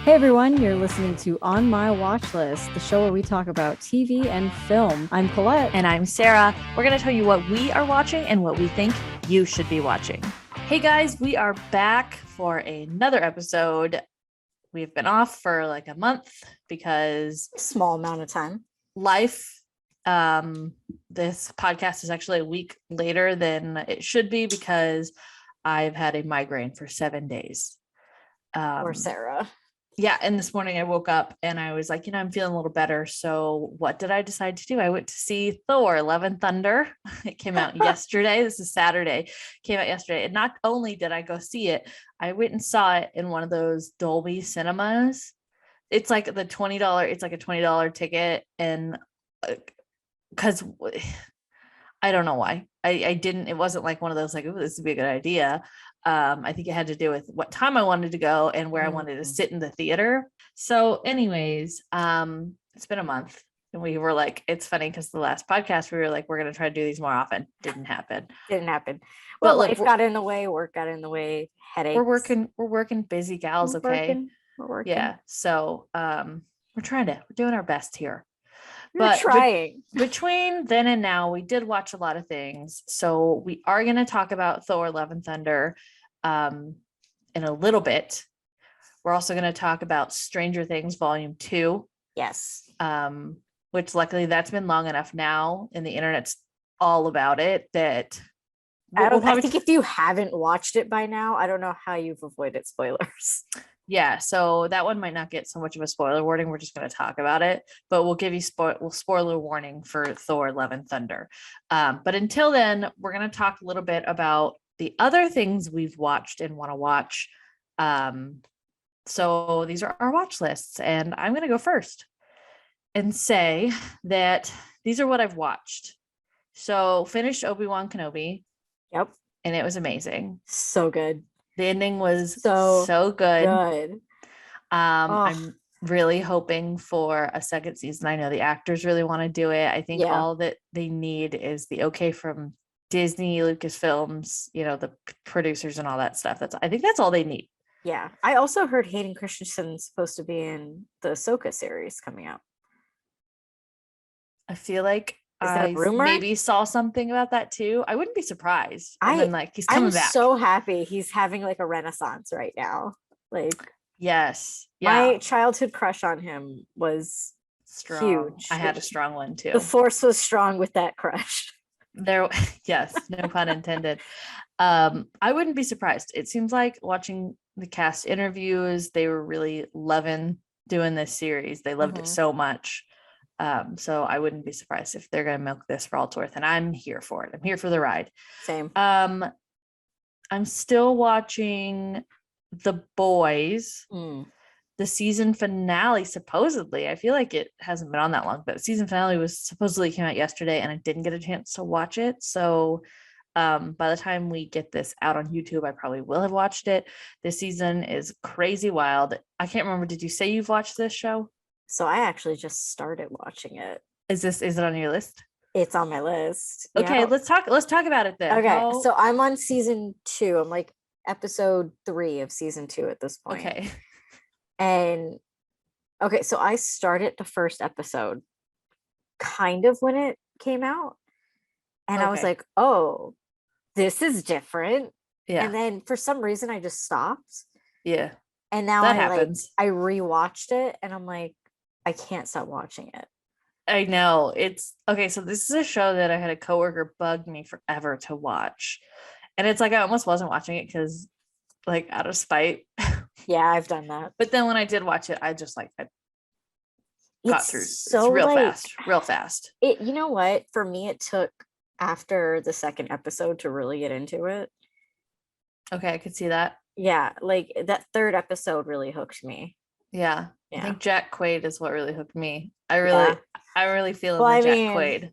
Hey everyone, you're listening to On My Watch List, the show where we talk about TV and film. I'm Colette. And I'm Sarah. We're going to tell you what we are watching and what we think you should be watching. Hey guys, we are back for another episode. We've been off for like a month because small amount of time. Life. This podcast is actually a week later than it should be because I've had a migraine for 7 days. Or Sarah. Yeah. And this morning I woke up and I was like, I'm feeling a little better. So what did I decide to do? I went to see Thor: Love and Thunder. It came out yesterday. This is Saturday. Came out yesterday. And not only did I go see it, I went and saw it in one of those Dolby cinemas. It's like the $20. It's like a $20 ticket. And because I don't know why I didn't, it wasn't like one of those like, oh, this would be a good idea. I think it had to do with what time I wanted to go and where I wanted to sit in the theater. So anyways, it's been a month and we were like, it's funny because the last podcast we were like, we're going to try to do these more often. Didn't happen. Well, life got in the way, work got in the way, headaches. We're working busy gals. We're working. Yeah. So, we're doing our best here. But trying. Between then and now, we did watch a lot of things. So we are going to talk about Thor: Love and Thunder in a little bit. We're also going to talk about Stranger Things Volume 2. Yes. Which luckily that's been long enough now and the internet's all about it that I think if you haven't watched it by now, I don't know how you've avoided spoilers. Yeah, so that one might not get so much of a spoiler warning. We're just going to talk about it, but we'll give you spoiler warning for Thor: Love and Thunder. But until then, we're going to talk a little bit about the other things we've watched and want to watch. So these are our watch lists, and I'm going to go first and say that these are what I've watched. So finished Obi-Wan Kenobi. Yep. And it was amazing. So good. The ending was so good. I'm really hoping for a second season. I know the actors really want to do it. I think all that they need is the okay from Disney, Lucasfilms, the producers and all that stuff. I think that's all they need. Yeah. I also heard Hayden Christensen's supposed to be in the Ahsoka series coming out. I feel like I maybe saw something about that too. I wouldn't be surprised. He's coming back. I'm so happy he's having like a renaissance right now. Like, yes. Yeah. My childhood crush on him was strong. Huge. I had a strong one too. The force was strong with that crush. Yes, no pun intended. I wouldn't be surprised. It seems like watching the cast interviews, they were really loving doing this series. They loved it so much. So I wouldn't be surprised if they're going to milk this for all it's worth, and I'm here for it. I'm here for the ride. Same. I'm still watching The Boys. The season finale, supposedly, I feel like it hasn't been on that long, but season finale was supposedly came out yesterday and I didn't get a chance to watch it. So by the time we get this out on YouTube, I probably will have watched it. This season is crazy wild. I can't remember. Did you say you've watched this show? So I actually just started watching it. Is it on your list? It's on my list. Okay, yeah. Let's talk about it then. Okay. So I'm on season 2. I'm like episode 3 of season 2 at this point. Okay. And okay, so I started the first episode kind of when it came out. And I was like, oh, this is different. Yeah. And then for some reason I just stopped. Yeah. And now I rewatched it and I'm like, I can't stop watching it. I know. It's okay. So this is a show that I had a coworker bug me forever to watch. And it's like I almost wasn't watching it because like out of spite. Yeah, I've done that. But then when I did watch it, I just I got through so it's real fast. It, you know what? For me, it took after the second episode to really get into it. Okay, I could see that. Yeah, like that third episode really hooked me. Yeah. I think Jack Quaid is what really hooked me. I really feel Jack Quaid.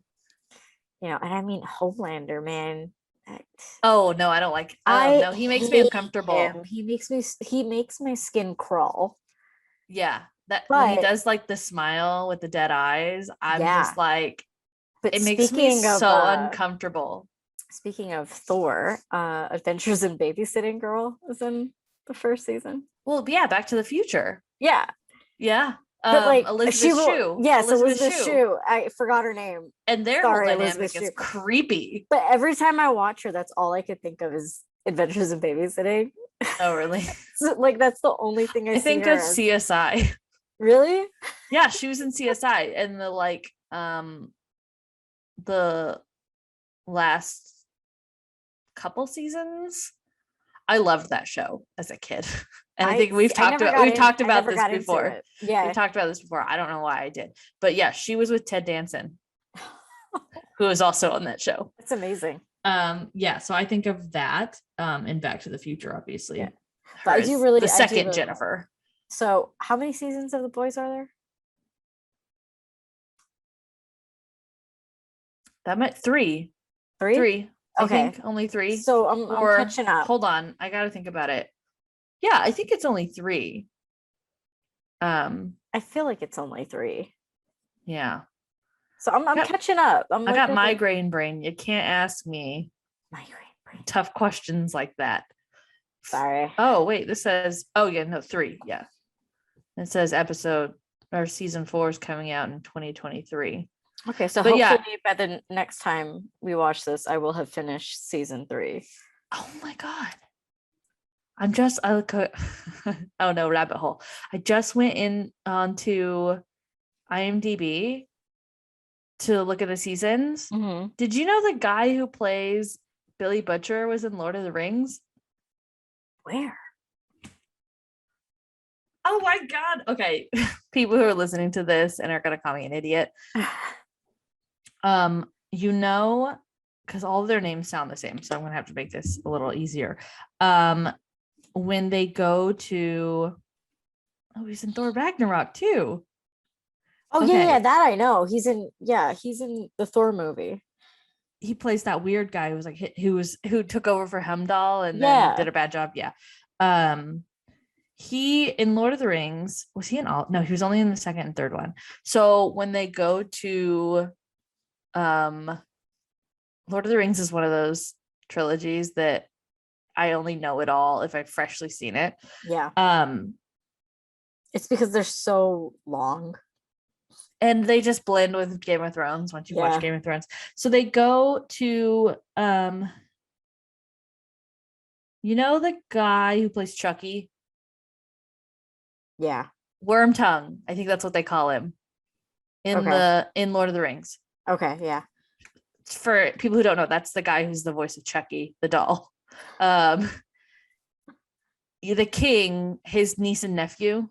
And I mean Homelander, man. Oh no, I don't like. Oh no, he makes me uncomfortable. Him. He makes my skin crawl. Yeah, when he does like the smile with the dead eyes, I'm just like, but it makes me so uncomfortable. Speaking of Thor, Adventures in Babysitting Girl is in the first season. Well, yeah, Back to the Future. Yeah. Yeah. But like Elizabeth Shue. Yes, Elizabeth Shue. I forgot her name. And their whole Sorry, dynamic Elizabeth is Shue. creepy. But every time I watch her, that's all I could think of is Adventures in Babysitting. Oh, really? So, like that's the only thing I I see think her of as. CSI. Really? Yeah, she was in CSI and the last couple seasons. I loved that show as a kid. And I think we've talked about this before. Yeah. We've talked about this before. I don't know why I did. But yeah, she was with Ted Danson, who was also on that show. That's amazing. Yeah, so I think of that in Back to the Future, obviously. Yeah. But I do really the second Jennifer. So how many seasons of The Boys are there? That meant three. Okay. I think only 3. So I'm catching up. Hold on, I gotta think about it. Yeah, I think it's only 3. I feel like it's only 3. Yeah. So I'm catching up. I got migraine brain. You can't ask me migraine brain tough questions like that. Sorry. Oh wait, this says 3. Yeah. It says season 4 is coming out in 2023. Okay, so hopefully by the next time we watch this, I will have finished season 3. Oh my god. Oh no, rabbit hole. I just went in onto IMDb to look at the seasons. Mm-hmm. Did you know the guy who plays Billy Butcher was in Lord of the Rings? Where? Oh my god. Okay. People who are listening to this and are gonna call me an idiot. Because all of their names sound the same, so I'm gonna have to make this a little easier. When they go to he's in Thor Ragnarok too. Oh okay. Yeah, that I know. He's in the Thor movie. He plays that weird guy who took over for Hemdall and then did a bad job. Yeah. He in Lord of the Rings, was he in all? No, he was only in the second and third one. So when they go to Lord of the Rings is one of those trilogies that I only know it all if I've freshly seen it. Yeah. It's because they're so long. And they just blend with Game of Thrones once you watch Game of Thrones. So they go to the guy who plays Chucky? Yeah. Wormtongue. I think that's what they call him in Lord of the Rings. Okay, yeah. For people who don't know, that's the guy who's the voice of Chucky, the doll. The king, his niece and nephew,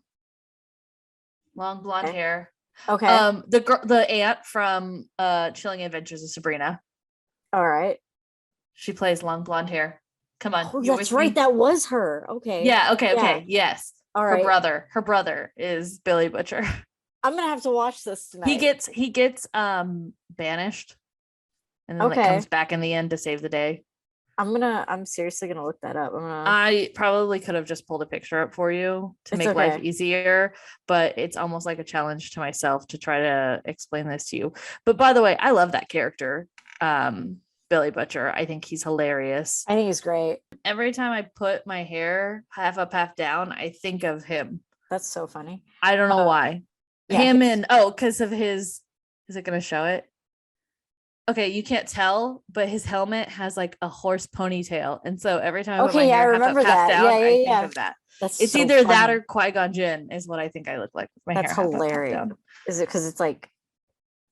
long blonde hair. Okay. The aunt from Chilling Adventures of Sabrina. All right. She plays long blonde hair. Come on. Oh, that's right. That was her. Okay. Yeah. Okay. Yes. All right. Her brother is Billy Butcher. I'm gonna have to watch this tonight. He gets banished, and then comes back in the end to save the day. I'm seriously gonna look that up. I probably could have just pulled a picture up for you to make life easier, but it's almost like a challenge to myself to try to explain this to you. But by the way, I love that character, Billy Butcher. I think he's hilarious. I think he's great. Every time I put my hair half up, half down, I think of him. That's so funny. I don't know why. Yeah, because of his. Is it going to show it? Okay, you can't tell, but his helmet has like a horse ponytail, and so every time I put my hair half up, half down, I think of that. It's so either funny. That or Qui-Gon Jinn is what I think I look like with my hair. That's hilarious. Half up, half down. Is it because it's like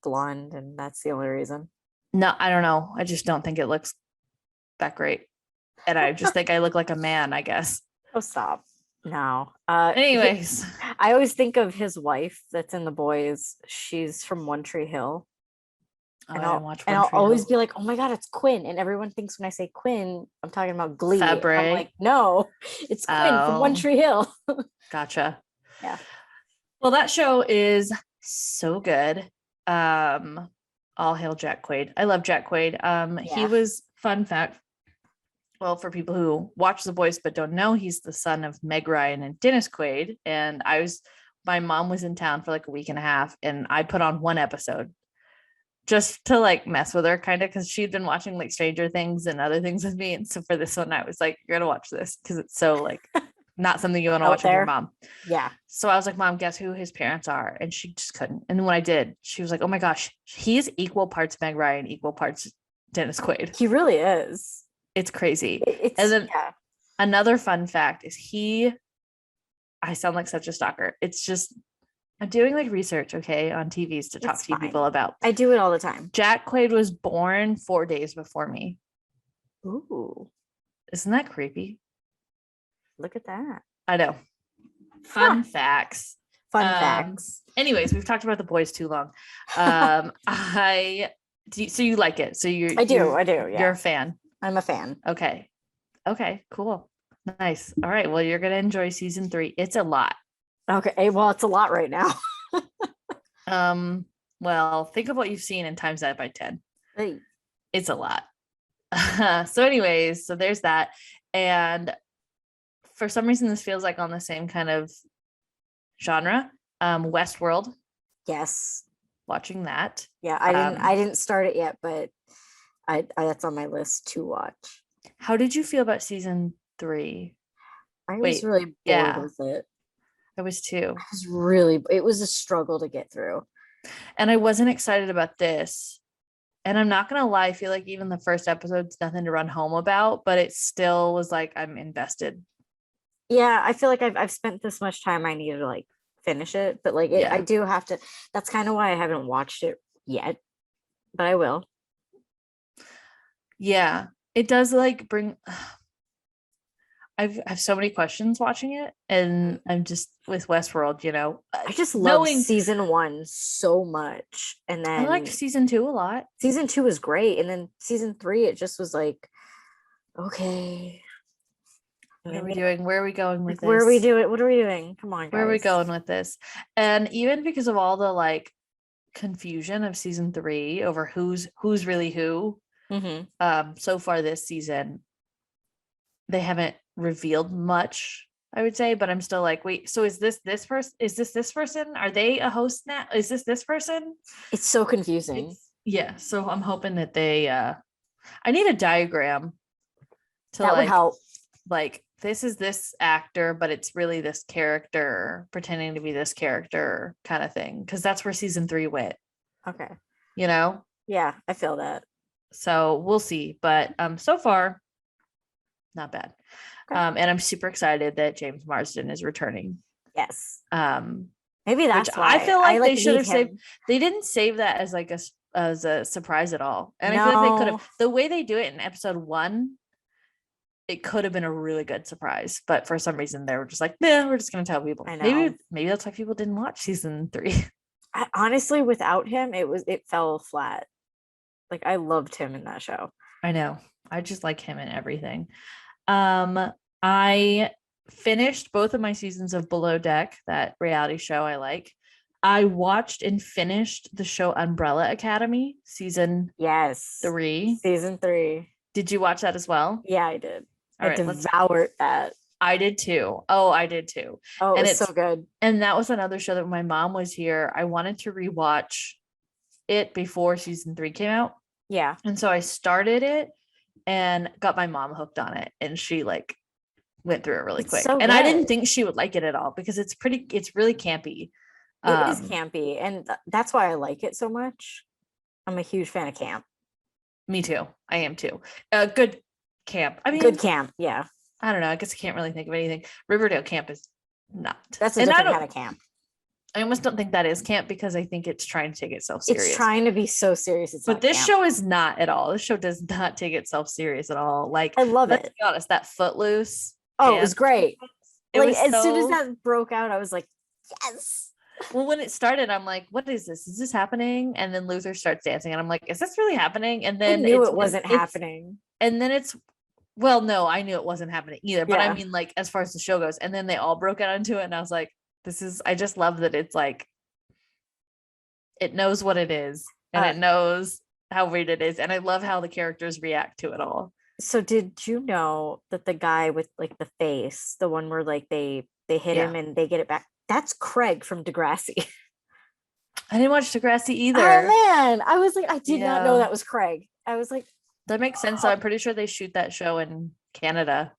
blonde, and that's the only reason? No, I don't know. I just don't think it looks that great, and I just think I look like a man, I guess. Oh, stop. No. Anyways, I always think of his wife that's in The Boys. She's from One Tree Hill. And I'll always be like, oh my God, it's Quinn. And everyone thinks when I say Quinn, I'm talking about Glee. I'm like, no, it's Quinn from One Tree Hill. Gotcha. Yeah. Well, that show is so good. All hail Jack Quaid. I love Jack Quaid. He was, fun fact, well, for people who watch The Boys but don't know, he's the son of Meg Ryan and Dennis Quaid. And my mom was in town for like a week and a half, and I put on one episode just to like mess with her kind of, because she'd been watching like Stranger Things and other things with me. And so for this one, I was like, you're gonna watch this because it's so like not something you want to Out watch with your there. mom. Yeah. So I was like, Mom, guess who his parents are? And she just couldn't. And when I did, she was like, oh my gosh, he's equal parts Meg Ryan, equal parts Dennis Quaid. He really is. It's crazy. It's And then yeah. another fun fact is I sound like such a stalker. It's just, I'm doing like research, okay, on TVs to talk It's to you people fine. about. I do it all the time. Jack Quaid was born 4 days before me. Ooh, Isn't that creepy? look at that. I know. Fun facts. Fun facts. Anyways, we've talked about The Boys too long. So you like it? So I do. You're Yeah. a fan. I'm a fan. Okay. Cool. Nice. All right. Well, you're gonna enjoy season 3. It's a lot. Okay. Well, it's a lot right now. Well, think of what you've seen and times that by 10. Hey. It's a lot. So anyways, so there's that. And for some reason, this feels like on the same kind of genre. Westworld, Yes. watching that. Yeah. I didn't start it yet, but I that's on my list to watch. How did you feel about season 3? I was Wait, really bored yeah. with it. I was too. It was a struggle to get through. And I wasn't excited about this. And I'm not gonna lie, I feel like even the first episode's nothing to run home about, but it still was like I'm invested. Yeah, I feel like I've spent this much time. I need to like finish it, but like Yeah. I do have to. That's kind of why I haven't watched it yet, but I will. Yeah, it does like bring. I have so many questions watching it, and I'm just with Westworld. I just love season 1 so much, and then I liked season 2 a lot. Season 2 was great, and then season 3 it just was like, okay, what are we doing? Where are we going with this? Where are we doing? What are we doing? Come on, guys. Where are we going with this? And even because of all the like confusion of season 3 over who's really who, so far this season, they haven't revealed much, I would say, but I'm still like, wait, so is this person? Is this person? Are they a host now? Is this person? It's so confusing. Yeah. So I'm hoping that they I need a diagram to that would help. Like, this is this actor, but it's really this character pretending to be this character kind of thing. Cause that's where season 3 went. Okay. Yeah, I feel that. So we'll see. But so far, not bad. Okay. And I'm super excited that James Marsden is returning. Yes. Maybe that's why I feel like they should have saved. They didn't save that as like as a surprise at all. And I feel like they could have. The way they do it in episode 1, it could have been a really good surprise. But for some reason, they were just like, "Nah, we're just going to tell people." I know. Maybe that's why people didn't watch season 3. Honestly, without him, it fell flat. Like, I loved him in that show. I know. I just like him in everything. I finished both of my seasons of Below Deck, that reality show I like. I watched and finished the show Umbrella Academy season 3. Season 3. Did you watch that as well? Yeah, I did. All I devoured that. I did too. Oh, I did too. Oh, and it's so good. And that was another show that when my mom was here, I wanted to rewatch it before season 3 came out. Yeah. And so I started it and got my mom hooked on it, and she like went through it really quick. So and I didn't think she would like it at all because it's really campy. It is campy, and that's why I like it so much. I'm a huge fan of camp. Me too. I am too. Good camp. I mean, good camp. Yeah. I don't know. I guess I can't really think of anything. Riverdale camp is not. That's a different kind of camp. I almost don't think that is camp because I think it's trying to take itself serious. It's trying to be so serious. But this show is not at all. This show does not take itself serious at all. Like, I love it. Let's be honest, that Footloose. Oh, it was great. Like, as soon as that broke out, I was like, yes. Well, when it started, I'm like, what is this? Is this happening? And then Luther starts dancing, and I'm like, is this really happening? And then I knew it wasn't happening. And then well, no, I knew it wasn't happening either. But I mean, like, as far as the show goes, and then they all broke out into it, and I was like, I just love that it's like, it knows what it is, and it knows how weird it is. And I love how the characters react to it all. So did you know that the guy with like the face, the one where like they hit him and they get it back, that's Craig from Degrassi. I didn't watch Degrassi either. Oh man, I was like, I did not know that was Craig. I was like, that makes sense. So I'm pretty sure they shoot that show in Canada.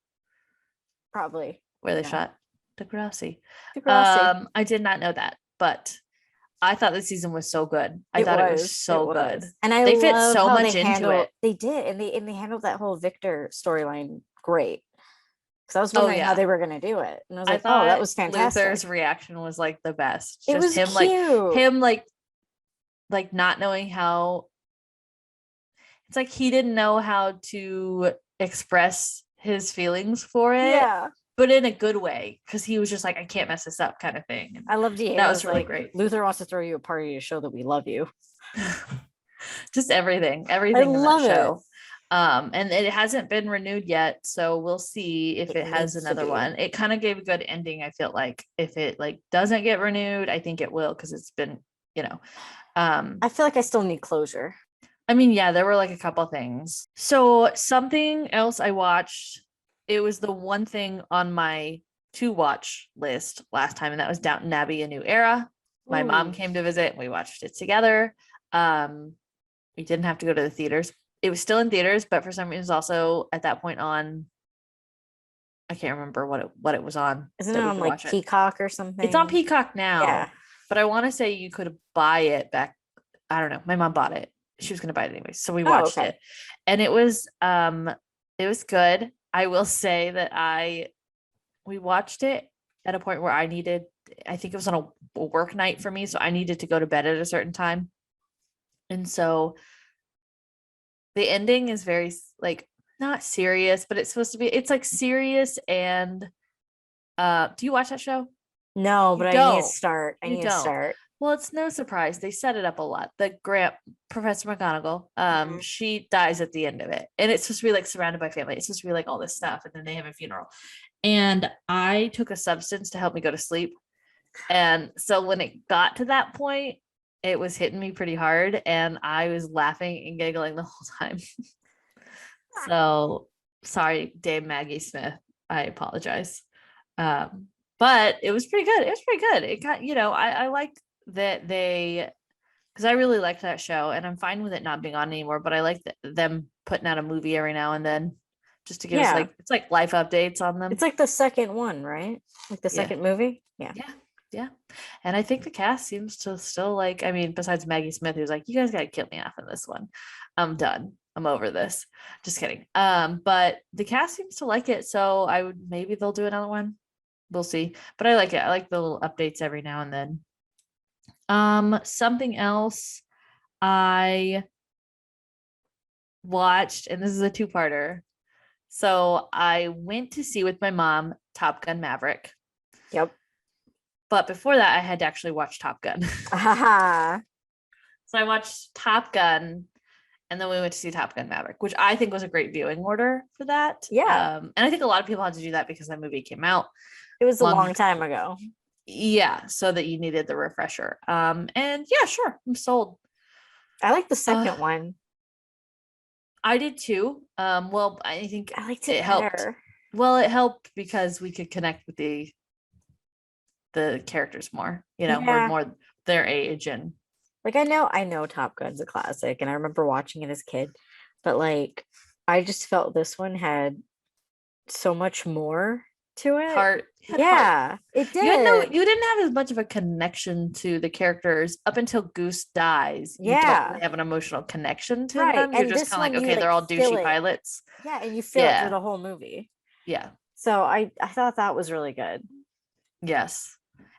Probably. where they No. shot Degrassi. Degrassi. I did not know that, but I thought the season was so good. I It thought it was was. so good. And I They fit love so how they much into handled it. they did, and they handled that whole Victor storyline great. Because I was Oh wondering how yeah. they were gonna do it. And I was I like, oh, that thought was fantastic. Luther's reaction was like the best. It Just was him cute. like not knowing how, it's like he didn't know how to express his feelings for it, Yeah. but in a good way, because he was just like, I can't mess this up kind of thing. And I loved that was Diego's really like, great. Luther wants to throw you a party to show that we love you. Just everything in love that it. show. And it hasn't been renewed yet, so we'll see if it has needs to another be. one. It kind of gave a good ending. I feel like if it like doesn't get renewed, I think it will, because it's been, I feel like I still need closure. I mean, yeah, there were like a couple things. So something else I watched, it was the one thing on my to watch list last time, and that was Downton Abbey: A New Era. My mom Ooh. came to visit and we watched it together. We didn't have to go to the theaters. It was still in theaters, but for some reason it was also at that point on, I can't remember what it was on. Isn't it that we on could like watch it. Peacock or something? It's on Peacock now. Yeah. But I want to say you could buy it back. I don't know. My mom bought it. She was going to buy it anyway. So we watched okay. it. And it was good. I will say that we watched it at a point where I think it was on a work night for me. So I needed to go to bed at a certain time. And so the ending is very like not serious, but it's supposed to be, it's like serious. And do you watch that show? No, but I need to start. I You need to don't. start. Well, it's no surprise. They set it up a lot. Professor McGonagall, Mhm. she dies at the end of it. And it's supposed to be like surrounded by family. It's supposed to be like all this stuff. And then they have a funeral. And I took a substance to help me go to sleep. And so when it got to that point, it was hitting me pretty hard. And I was laughing and giggling the whole time. So sorry, Dame Maggie Smith. I apologize. But it was pretty good. It was pretty good. It got, I liked that because I really liked that show, and I'm fine with it not being on anymore, but I like them putting out a movie every now and then just to give us it's like life updates on them. It's like the second one, right? Like the second movie. Yeah. Yeah. And I think the cast seems to still like, I mean, besides Maggie Smith, who's like, you guys got to kill me off in this one. I'm done. I'm over this. Just kidding. But the cast seems to like it. So maybe they'll do another one. We'll see. But I like it. I like the little updates every now and then. Something else I watched, and this is a two-parter. So I went to see with my mom Top Gun Maverick. Yep. But before that, I had to actually watch Top Gun. So I watched Top Gun, and then we went to see Top Gun Maverick, which I think was a great viewing order for that. Yeah. And I think a lot of people had to do that because that movie came out. It was a long time ago. Yeah, so that you needed the refresher. And yeah, sure, I'm sold. I like the second one. I did too. Well, I think I liked it helped. better. Well, it helped because we could connect with the characters more. We're more their age, and like I know Top Gun's a classic, and I remember watching it as a kid, but like I just felt this one had so much more to it. Heart. It did. You didn't have as much of a connection to the characters up until Goose dies. You don't really have an emotional connection to them. You're just kind of like, okay, they're all douchey pilots. Yeah, and you feel it through the whole movie. Yeah. So I thought that was really good. Yes.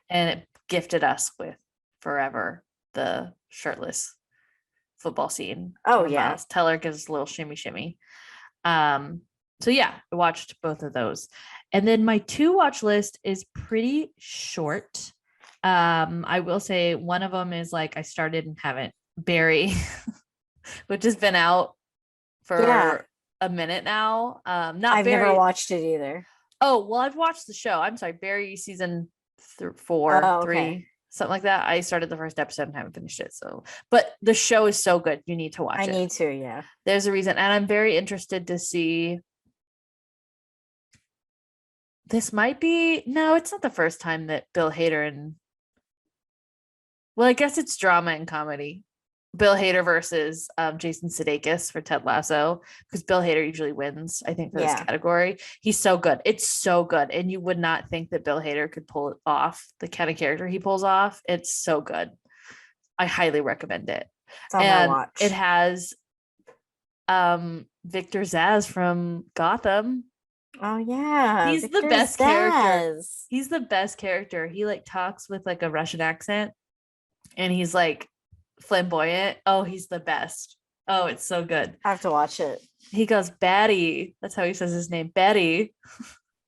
And it gifted us with forever the shirtless football scene. Oh yeah. Miles Teller gives a little shimmy shimmy. So yeah, I watched both of those. And then my to watch list is pretty short. I will say one of them is like I started and haven't Barry, which has been out for a minute now. I've never watched it either. Oh, well, I've watched the show. I'm sorry, Barry season 4, 3, something like that. I started the first episode and haven't finished it. So, but the show is so good. You need to watch it. I need to, yeah. There's a reason. And I'm very interested to see. This might be, no, it's not the first time that Bill Hader well, I guess it's drama and comedy. Bill Hader versus Jason Sudeikis for Ted Lasso, because Bill Hader usually wins, I think, for this Yeah. category. He's so good. It's so good. And you would not think that Bill Hader could pull it off, the kind of character he pulls off. It's so good. I highly recommend it. It's on my And watch. it has Victor Zsasz from Gotham. Oh yeah. He's Victor the best character. Zsasz. He's the best character. He like talks with like a Russian accent and he's like flamboyant. Oh, he's the best. Oh, it's so good. I have to watch it. He goes Betty. That's how he says his name, Betty.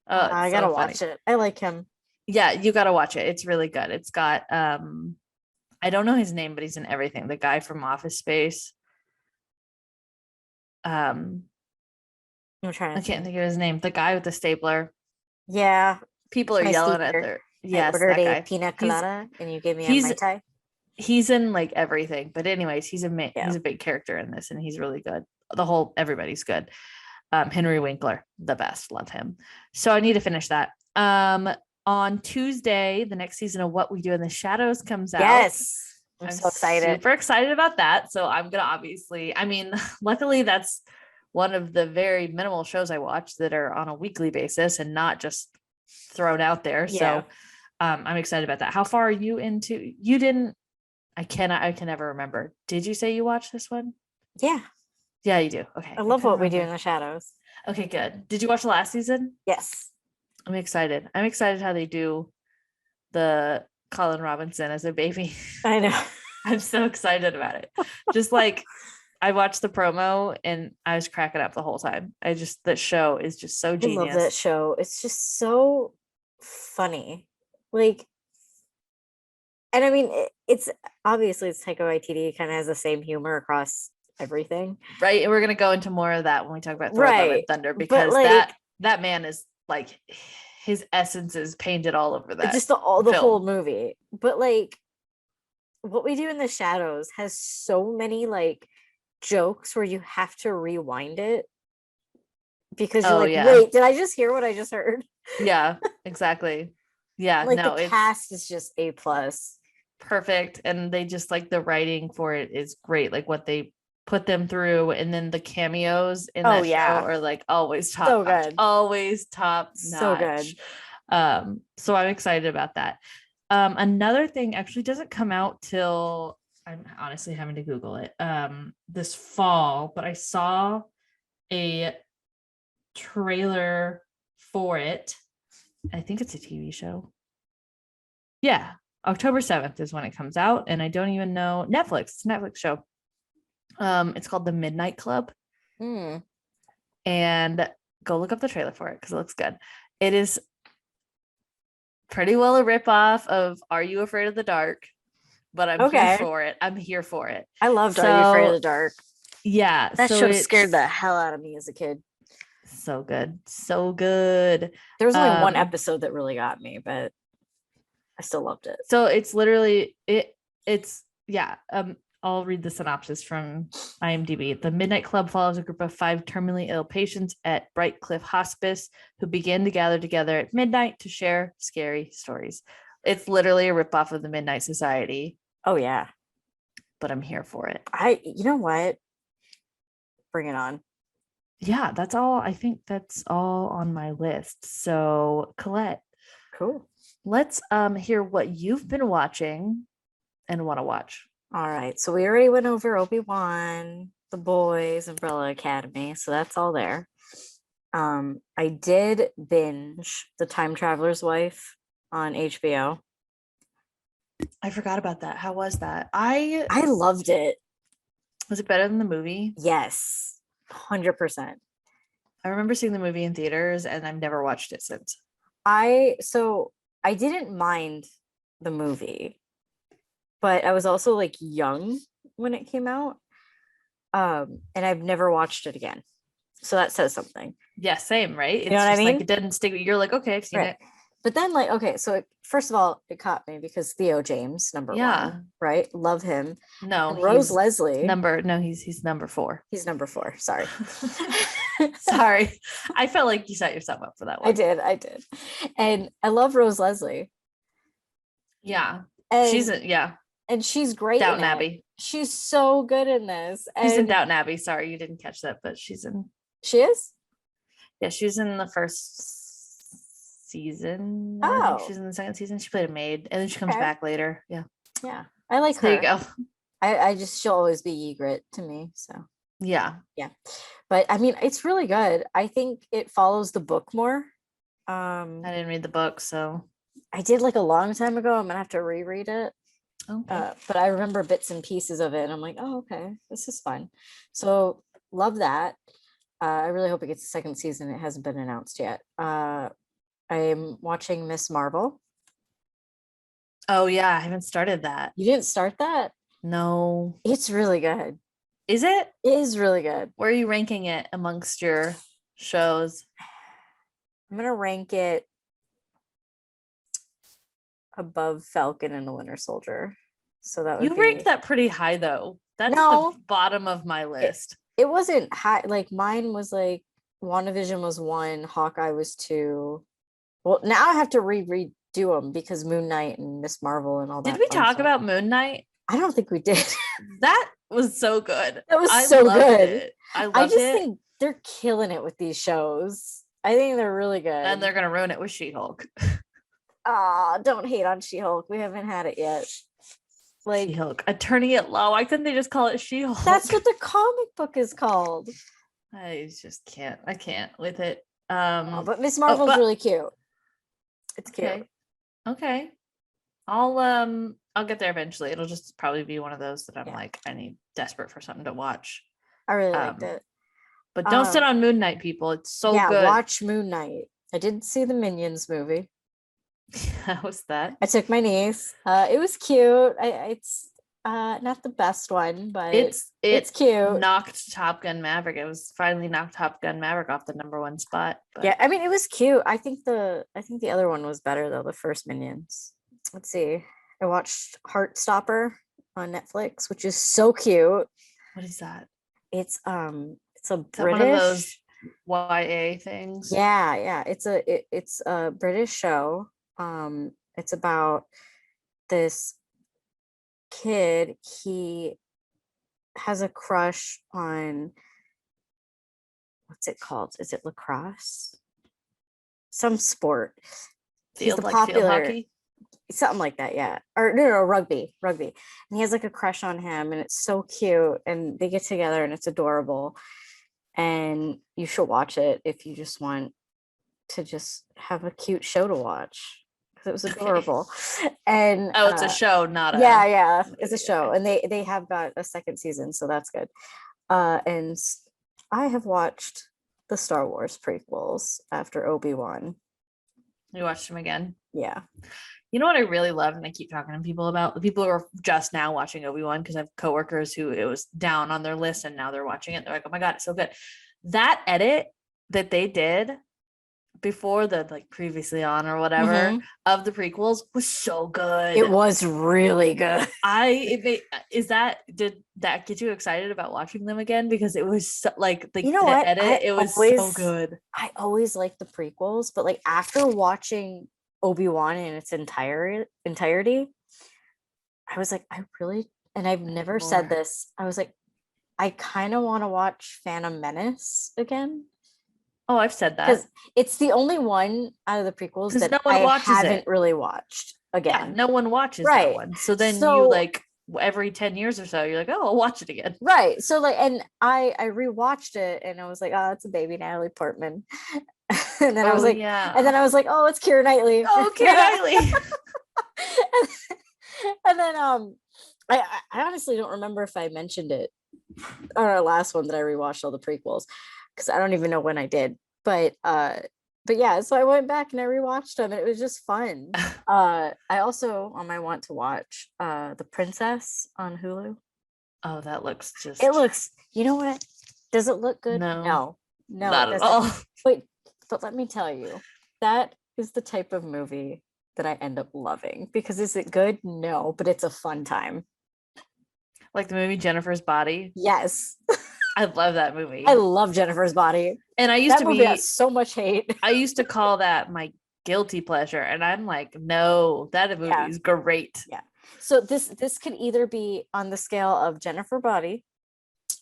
Oh, I it's gotta so funny. watch it. I like him. Yeah, you gotta watch it. It's really good. It's got I don't know his name, but he's in everything. The guy from Office Space. I'm trying to I can't think of his name. The guy with the stapler. Yeah. People are My yelling at stapler. their I yes, ordered that a guy. pina colada and you gave me a he's- Mai Tai. He's in like everything. But anyways, he's Yeah. he's a big character in this, and he's really good. Everybody's good. Henry Winkler, the best. Love him. So I need to finish that. On Tuesday, the next season of What We Do in the Shadows comes out. Yes. I'm so excited. Super excited about that. So I'm gonna obviously, I mean, luckily that's one of the very minimal shows I watch that are on a weekly basis and not just thrown out there. Yeah. So I'm excited about that. How far are you into? You didn't. I can never remember. Did you say you watched this one? Yeah. Yeah, you do. Okay. I love couldn't What We Do in remember. the Shadows. Okay, good. Did you watch the last season? Yes. I'm excited. I'm excited how they do the Colin Robinson as a baby. I know. I'm so excited about it. Just like I watched the promo and I was cracking up the whole time. That show is just so I genius. love that show. It's just so funny. Like, and I mean, it's obviously it's Taika Waititi kind of has the same humor across everything. Right. And we're gonna go into more of that when we talk about Thor: Love and Right. Thunder, But, because like- that man is like his essence is painted all over that. Just the whole film. movie. But like What We Do in the Shadows has so many like jokes where you have to rewind it because you're Oh, like, yeah. wait, did I just hear what I just heard? Yeah, exactly. Yeah, Like no, the it's cast is just A plus. perfect. And they just like the writing for it is great. Like what they put them through, and then the cameos in Oh, that yeah. show are like always top So notch, good. always top So notch. good. So I'm excited about that. Another thing actually doesn't come out till, I'm honestly having to Google it, this fall, but I saw a trailer for it. I think it's a TV show. Yeah, October 7th is when it comes out, and I don't even know. Netflix. It's a Netflix show. It's called The Midnight Club, and go look up the trailer for it because it looks good. It is pretty well a ripoff of Are You Afraid of the Dark? But I'm Okay. here for it. I'm here for it. I loved Are You Afraid of So, the Dark? Yeah, That so show it's scared the hell out of me as a kid. so good, so good. There was only one Um, episode that really got me, but I still loved it. So it's literally it's yeah. I'll read the synopsis from IMDb. The Midnight Club follows a group of 5 terminally ill patients at Bright Cliff Hospice who begin to gather together at midnight to share scary stories. It's literally a ripoff of the Midnight Society, Oh yeah. but I'm here for it. You know what? Bring it on. Yeah, that's all. I think that's all on my list. So Colette, Cool. let's hear what you've been watching and want to watch. All right. So we already went over Obi-Wan, The Boys, Umbrella Academy. So that's all there. I did binge The Time Traveler's Wife on HBO. I forgot about that. How was that? I loved it. Was it better than the movie? Yes. 100%. I remember seeing the movie in theaters and I've never watched it since. I didn't mind the movie, but I was also like young when it came out. And I've never watched it again. So that says something. Yeah, same, right? It's know what I just like mean? it didn't stick. You're like, okay, I've seen Right. it. But then like, okay, so first of all, it caught me because Theo James, number Yeah. one, right? Love him. No, And Rose he's Leslie. he's number 4. He's number 4. Sorry. Sorry. I felt like you set yourself up for that one. I did. And I love Rose Leslie. Yeah. And Yeah. and she's great in Downton it. Abbey. She's so good in this. She's in And Downton Abbey. Sorry, you didn't catch that, but she's in. she is? Yeah, she was in the first season. I think Oh, she's in the second season. She played a maid, and then she comes okay. back later. Yeah, Yeah. I like there you her. go. I just, she'll always be Ygritte to me. So Yeah, yeah. But I mean, it's really good. I think it follows the book more. Um, I didn't read the book, so I did like a long time ago. I'm gonna have to reread it. okay. But I remember bits and pieces of it, and I'm like, oh, okay, this is fun. So love that. I really hope it gets a second season. It hasn't been announced yet. I'm watching Miss Marvel. Oh yeah, I haven't started that. You didn't start that? No, It's really good. is it? It is really good. Where are you ranking it amongst your shows? I'm gonna rank it above Falcon and the Winter Soldier. So that would You be ranked that pretty high though. That's No. the bottom of my list. it wasn't high. Like mine was like WandaVision was 1, Hawkeye was 2. Well, now I have to redo them because Moon Knight and Miss Marvel and all that. Did we fun talk stuff. about Moon Knight? I don't think we did. That was so good. That was I so loved good. it. I I loved just it. think they're killing it with these shows. I think they're really good. And they're gonna ruin it with She-Hulk. Don't hate on She-Hulk. We haven't had it yet. Like She-Hulk. Turning it low. Why couldn't they just call it She-Hulk? that's what the comic book is called. I just can't. I can't with it. But Miss Marvel's but- really cute. It's cute. Okay. Okay. I'll get there eventually. It'll just probably be one of those that I'm Yeah. like, I need desperate for something to watch. I really liked Um, it. But don't sit on Moon Knight, people. It's so good. Watch Moon Knight. I did see the Minions movie. How was that? I took my niece. It was cute. It's not the best one, but It's cute. knocked Top Gun Maverick. It was finally knocked Top Gun Maverick off the #1 spot. But Yeah, I mean it was cute. I think the other one was better though, the first Minions. Let's see. I watched Heartstopper on Netflix, which is so cute. what is that? It's a Is that British one of those YA things? Yeah, it's a British show. It's about this kid. He has a crush on, what's it called? Is it lacrosse? Some sport. He's the Field popular hockey. something like that, yeah. Or no, rugby. And he has like a crush on him, and it's so cute. And they get together, and it's adorable. And you should watch it if you just want to just have a cute show to watch, because it was Okay. adorable. And Oh, it's a show, not a yeah, it's a show, and they have got a second season, so that's good. And I have watched the Star Wars prequels after Obi-Wan. You watched them again. Yeah. You know what I really love, and I keep talking to people about, the people who are just now watching Obi-Wan, because I have coworkers who it was down on their list and now they're watching it. They're like, oh my God, it's so good. That edit that they did before the like previously on or whatever Mhm. of the prequels was so good. It was really good. Did that get you excited about watching them again? Because it was so, like the, You know the what? edit, it was so good. I always liked the prequels, but like after watching Obi-Wan in its entirety, I was like, and I've never said more. this, I was like, I kind of want to watch Phantom Menace again, Oh, I've said because that. it's the only one out of the prequels 'Cause that no one I watches haven't it. really watched Yeah, again. no one watches Right. that one. So then So- you like every 10 years or so, you're like, oh, I'll watch it again. Right. So like, and I rewatched it, and I was like, oh, it's a baby Natalie Portman. And then I was like, yeah. and then I was like, oh, it's Keira Knightley. oh, Keira Knightley. And then I honestly don't remember if I mentioned it on our last one that I rewatched all the prequels, because I don't even know when I did. But yeah, so I went back and I rewatched them, and it was just fun. I also on my want to watch The Princess on Hulu. Oh, that looks just. It looks, you know what? Does it look good? No. No, not it at doesn't. all. Wait, but let me tell you, that is the type of movie that I end up loving. Because is it good? No, but it's a fun time. Like the movie Jennifer's Body. Yes. I love that movie. I love Jennifer's Body. And I used That to movie be. has so much hate. I used to call that my guilty pleasure, and I'm like, no, that movie Yeah. is great. So this could either be on the scale of Jennifer Body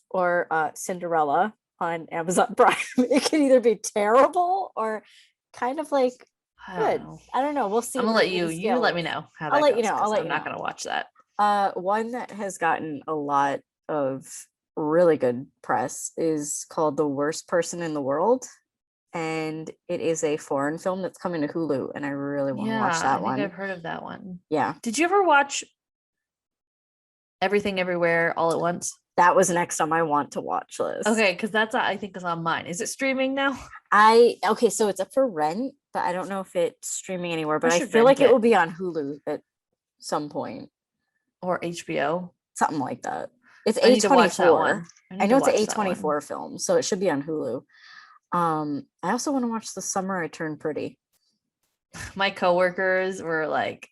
or Cinderella on Amazon Prime. It could either be terrible or kind of like I don't good. know. I don't know. We'll see I'm gonna what let you the you scale let me is. know how I'll that let you goes know. I'll because let I'm you not know. gonna watch that. One that has gotten a lot of really good press is called The Worst Person in the World. And it is a foreign film that's coming to Hulu, and I really want to Yeah, watch I that think one. I've heard of that one. Yeah, Did you ever watch Everything Everywhere All at Once? that was next on my want to watch list. Okay, because that's I think is on mine. Is it streaming now? Okay, so it's up for rent, but I don't know if it's streaming anywhere. But I should feel like rent it will it. be on Hulu at some point, Or HBO? something like that. It's I A need to twenty watch that four. one. I I need know to it's an watch A that twenty one. four film, so it should be on Hulu. I also want to watch The Summer I Turned Pretty. My coworkers were like,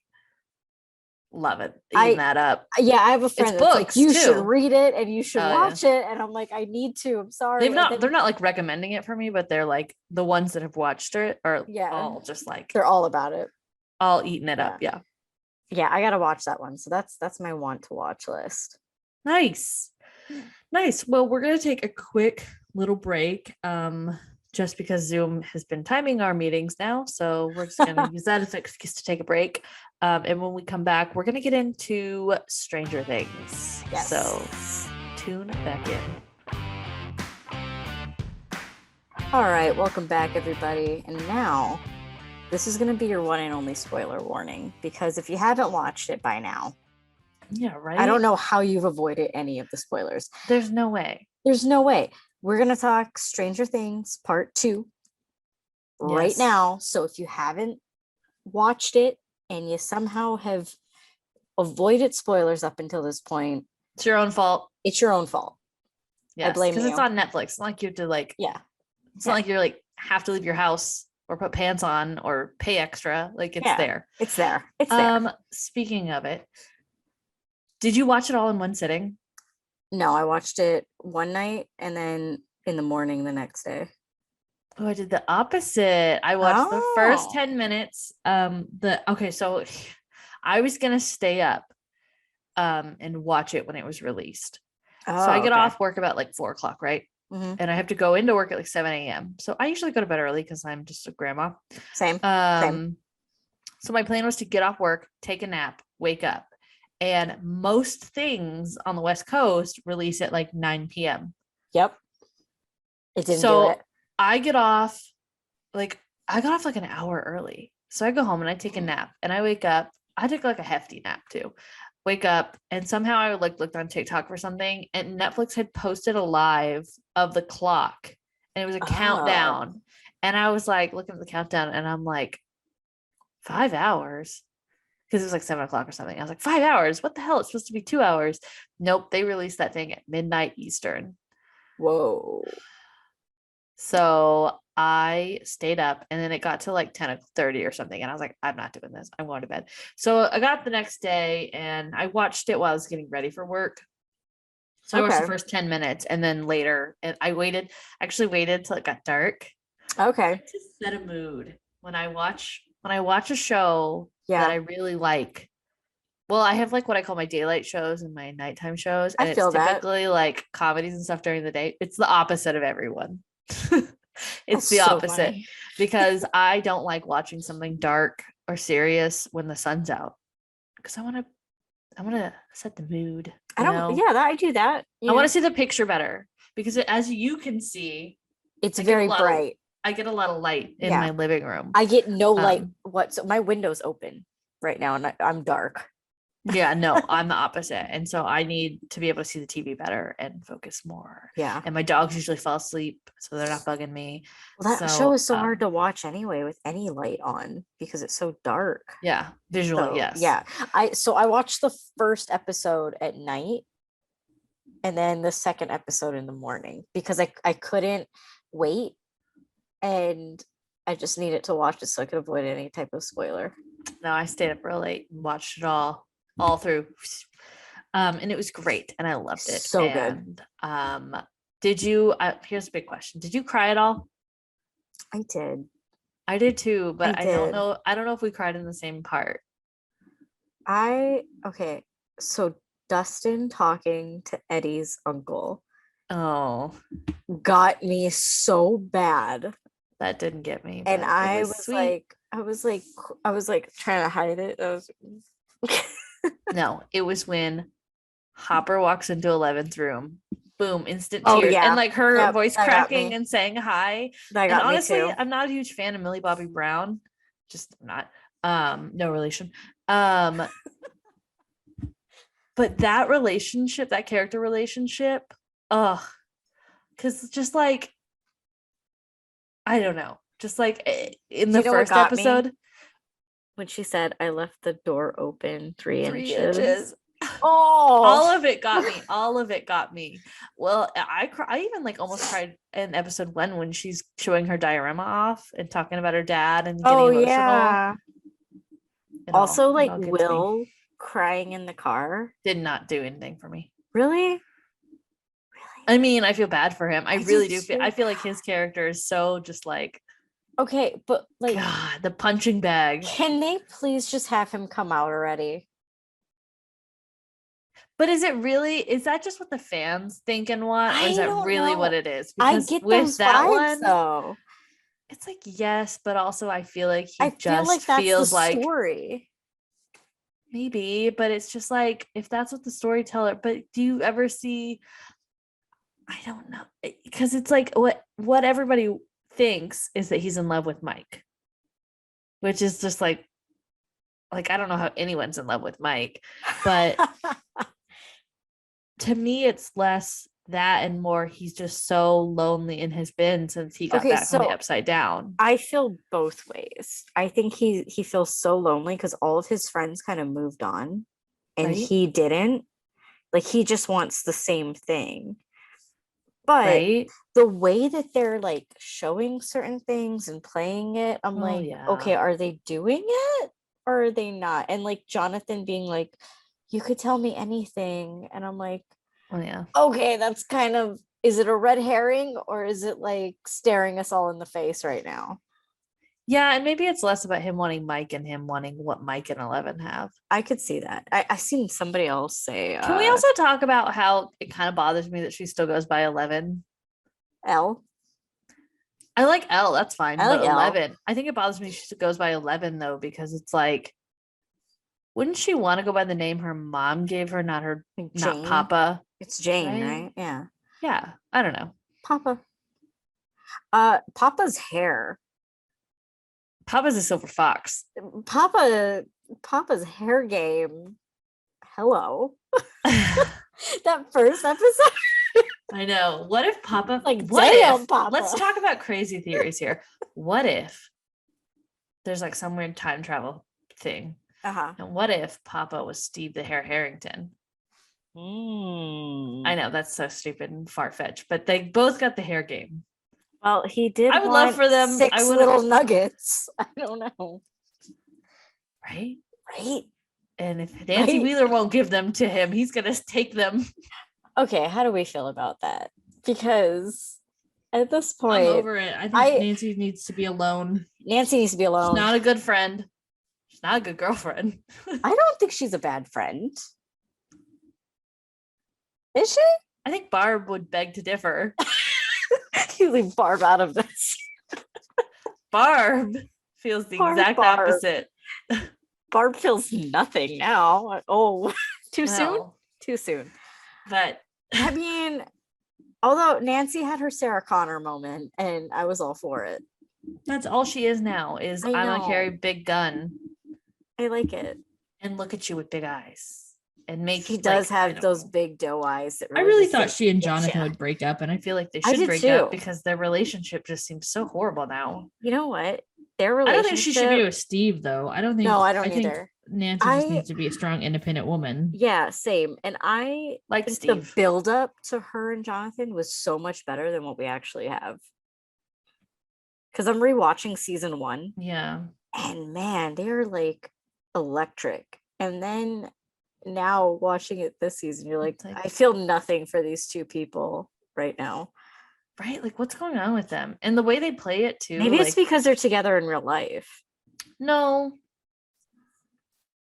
love it, eating that up. Yeah, I have a friend It's that's like, books you should too. read it and you should Oh, yeah. watch it. And I'm like, I need to. I'm sorry. They're not like recommending it for me, but they're like the ones that have watched it are Yeah. all just like They're all about it. all eating it up. Yeah. Yeah, I gotta watch that one. So that's my want to watch list. Nice. Nice. Well, we're gonna take a quick little break. Just because Zoom has been timing our meetings now. So we're just gonna use that as an excuse to take a break. And when we come back, we're gonna get into Stranger Things. Yes. So tune back in. All right, welcome back, everybody. And now this is going to be your one and only spoiler warning, because if you haven't watched it by now, Yeah, right. I don't know how you've avoided any of the spoilers. There's no way. There's no way. We're going to talk Stranger Things Part 2 right Yes. now. So if you haven't watched it and you somehow have avoided spoilers up until this point, It's your own fault. it's your own fault. Yes, I blame because you. it's on Netflix. It's not like you have to like. Yeah. It's not like you're like have to leave your house or put pants on or pay extra. Like it's there. It's there. It's there. Speaking of it, did you watch it all in one sitting? No, I watched it one night and then in the morning the next day. Oh, I did the opposite. I watched the first Oh. 10 minutes. So I was gonna stay up and watch it when it was released. So I get off work about like 4:00, right? Mm-hmm. And I have to go into work at like 7 a.m. So I usually go to bed early because I'm just a grandma. Same. So my plan was to get off work, take a nap, wake up. And most things on the West Coast release at like 9 p.m. Yep. It didn't So do it. I got off like an hour early. So I go home and I take a nap and I wake up. I took like a hefty nap too. Wake up and somehow I like looked on TikTok for something and Netflix had posted a live of the clock and it was a countdown. And I was like looking at the countdown and I'm like 5 hours because it was like 7:00 or something. I was like 5 hours. What the hell? It's supposed to be 2 hours. Nope. They released that thing at midnight Eastern. Whoa. So I stayed up and then it got to like 10:30 or something. And I was like, I'm not doing this. I'm going to bed. So I got up the next day and I watched it while I was getting ready for work. So I watched the first 10 minutes and then later and I actually waited till it got dark. Okay. To set a mood when I watch a show that I really like. Well, I have like what I call my daylight shows and my nighttime shows. And it's typically like comedies and stuff during the day. It's the opposite of everyone. It's the opposite because I don't like watching something dark or serious when the sun's out because I want to set the mood. I do that. I want to see the picture better because as you can see, it's very bright. I get a lot of light in my living room. I get no light. So my window's open right now and I'm dark. Yeah, no, I'm the opposite. And so I need to be able to see the TV better and focus more. Yeah. And my dogs usually fall asleep, so they're not bugging me. Well, that show is so hard to watch anyway with any light on because it's so dark. Yeah, visually, yes. Yeah. I watched the first episode at night and then the second episode in the morning because I couldn't wait and I just needed to watch it so I could avoid any type of spoiler. No, I stayed up real late and watched it all through. And it was great and I loved it. So good. Did you here's a big question. Did you cry at all? I did. I did too, but I don't know if we cried in the same part. Okay, so Dustin talking to Eddie's uncle Oh, got me so bad. that didn't get me, And but it was sweet. I was like trying to hide it. I was No, it was when Hopper walks into 11th room. Boom, instant Oh tears. And yeah. like her Yep, voice that got cracking me. and saying hi. That And got me honestly, too. I'm not a huge fan of Millie Bobby Brown. Just not. No relation. But that relationship, that character relationship, because just like, I don't know. Just like in Do the you know what first got me? episode, When she said I left the door open 3 inches. 3 inches. Oh, All of it got me. All of it got me. Well, I even like almost cried in episode 1 when she's showing her diorama off and talking about her dad and getting oh emotional. yeah. It Also, all it like all gets me. Will crying in the car. Did not do anything for me. Really? Really? I mean, I feel bad for him. I really did do feel. too. I feel like his character is so just like Okay, but like, God, the punching bag. can they please just have him come out already? But is it really? Is that just what the fans think and want, or is I that don't really what know. it is? I Because get with those that vibes one, though. it's like yes, but also I feel like I he feel just like that's the feels like story. maybe, but it's just like if that's what the storyteller. But do you ever see? I don't know, because it's like what everybody thinks is that he's in love with Mike, which is just like I don't know how anyone's in love with Mike, but to me it's less that and more he's just so lonely and has been since he got Okay, back from the so Upside Down. I feel both ways. I think he feels so lonely because all of his friends kind of moved on and Right, he didn't. Like he just wants the same thing. But right. the way that they're like showing certain things and playing it, I'm Oh like, yeah. okay, are they doing it or are they not? And like Jonathan being like, you could tell me anything. And I'm like, Oh yeah. okay, that's kind of, is it a red herring or is it like staring us all in the face right now? Yeah, and maybe it's less about him wanting Mike and him wanting what Mike and 11 have. I could see that. I seen somebody else say Can we also talk about how it kind of bothers me that she still goes by 11? L. I like L, that's fine, I but like L. 11. I think it bothers me she goes by 11 though, because it's like, wouldn't she want to go by the name her mom gave her, Like not Jane. Papa? It's Jane, Right? right? Yeah. Yeah, I don't know. Papa. Papa's hair. Papa's a silver fox. Papa's hair game. Hello. I That first episode. know. What if Papa Like, what damn, if Papa. let's talk about crazy theories here. What if there's like some weird time travel thing? Uh-huh. And what if Papa was Steve the Hare Harrington? I know that's so stupid and far-fetched, but they both got the hair game. Well, he did I would love want for them. I 6 would little nuggets. I don't know. right. Right? And if Nancy Right? Wheeler won't give them to him, he's gonna take them. Okay, how do we feel about that? Because at this I'm point, over it. I think I Nancy needs to be alone. Nancy needs to be She's alone. not a good friend. She's not a good girlfriend. I don't think she's a bad friend. Is she? I think Barb would beg to differ. You leave Barb out of this. Barb feels the Poor exact Barb. opposite. Barb feels nothing now. Oh, too soon? Well, Too soon. but I mean, although Nancy had her Sarah Connor moment and I was all for it. that's all she is now is I I'm gonna know. carry big gun I like it. and look at you with big eyes and make He does like, I have don't those know. big doe eyes that I really just, thought like, she and get Jonathan ya. would break up, and I feel like they I should did break up too. because their relationship just seems so horrible now. You know what? Their I relationship. don't think she should be with Steve though. I don't think. No, I don't think either. Nancy just I- needs to be a strong, independent woman. Yeah, same. And I Like think Steve. the build up to her and Jonathan was so much better than what we actually have. Because I'm rewatching season 1, Yeah. and man, they're like electric. And then now watching it this season, you're like, It's like- I feel nothing for these two people right now. Right? Like what's going on with them? And the way they play it too. Maybe like, it's because they're together in real life. no.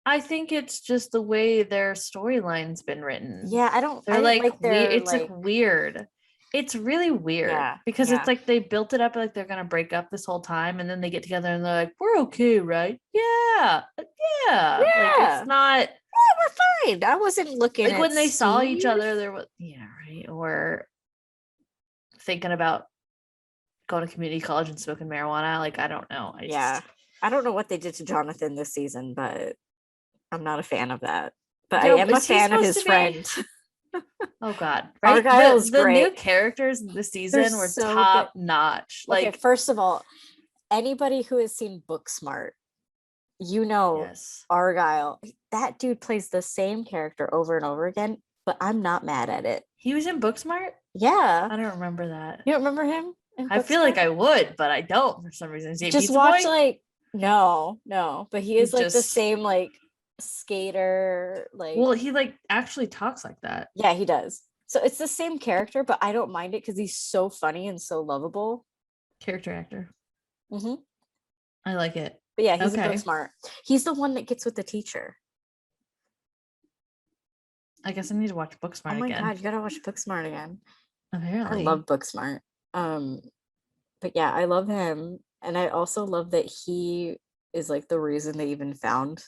I think it's just the way their storyline's been written. Yeah, I don't. They're I didn't like like their it's like weird. It's really weird Yeah, because yeah. it's like they built it up like they're gonna break up this whole time, and then they get together and they're like, "We're okay, right? Yeah, yeah." Like Yeah. it's not Yeah, we're fine. I wasn't looking like at when they saw each Steve. other, there was right, or thinking about going to community college and smoking marijuana. Like I don't know. Yeah, I don't know what they did to Jonathan this season, but I'm not a fan of that. But I Yo, am a is he fan of supposed his to be- friend. Oh God! Right, Argyle's the new great. characters this season were so good. top notch. Okay, Like first of all, anybody who has seen Booksmart, yes, Argyle, that dude plays the same character over and over again, but I'm not mad at it. he was in Booksmart. Yeah. I don't remember that. You don't remember him? in I feel like Booksmart? I would, but I don't for some reason. Is he a Just pizza watch boy? like no, but he is He's like the just- same like skater, like Well, he like actually talks like that. yeah, he does. So it's the same character, but I don't mind it because he's so funny and so lovable. Character actor. hmm I like it. But yeah, he's Okay. a Booksmart. He's the one that gets with the teacher. I guess I need to watch Booksmart Oh my again. god, you gotta watch Booksmart again. Apparently. I love Booksmart. But yeah, I love him, and I also love that he is like the reason they even found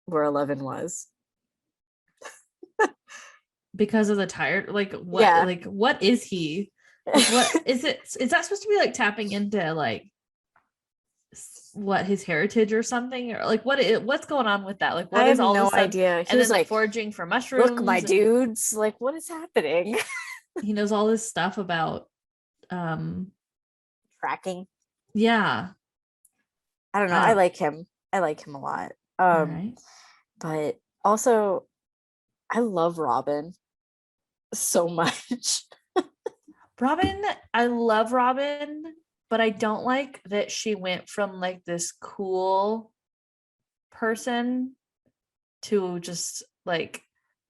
where 11 was. because of the tire. Like what? Yeah. Like what is he? Like, what is it? Is that supposed to be like tapping into like what his heritage or something, or like what's going on with that? Like what I is have all no this stuff? idea. He And was then like, Foraging for mushrooms. "Look, my and- dudes, like, what is happening?" He knows all this stuff about Tracking. yeah. I don't know. I Ah. like him. I like him a lot. All right. But also, I love Robin so much. Robin, I love Robin, but I don't like that she went from like this cool person to just like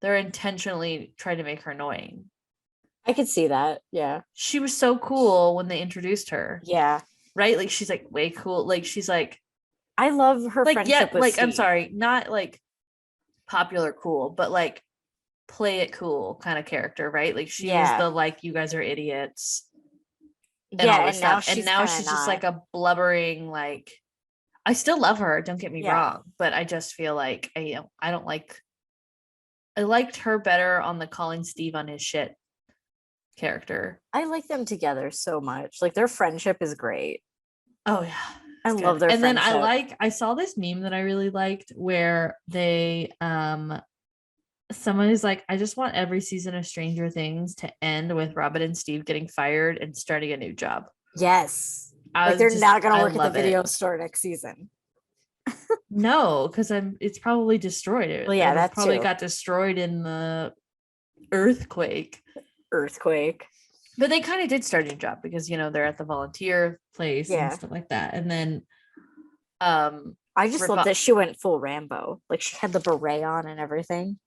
they're intentionally trying to make her annoying. I could see that. Yeah. She was so cool when they introduced her, Yeah. right? Like she's like way cool. Like she's like I love her yeah, friendship with like I'm Steve. sorry, not like popular cool, but like play it cool kind of character, right? Like she was Yeah. the like you guys are idiots. And Yeah, all this and now stuff. And she's now kinda she's just not. like a blubbering, like I still love her, don't get me Yeah. wrong, but I just feel like I don't like I liked her better on the calling Steve on his shit character. I like them together so much. Like their friendship is great. Oh yeah. I it's love good. their And then friendship. I saw this meme that I really liked where they someone is like, I just want every season of Stranger Things to end with Robin and Steve getting fired and starting a new job. Yes. I Like was they're just- not gonna I work at the love it. video store next season. No, because it's probably destroyed. Well, yeah, It that probably too. got destroyed in the earthquake. Earthquake. But they kind of did start a new job because you know they're at the volunteer Place Yeah. and stuff like that. And then I just love Revo- that she went full Rambo. Like she had the beret on and everything.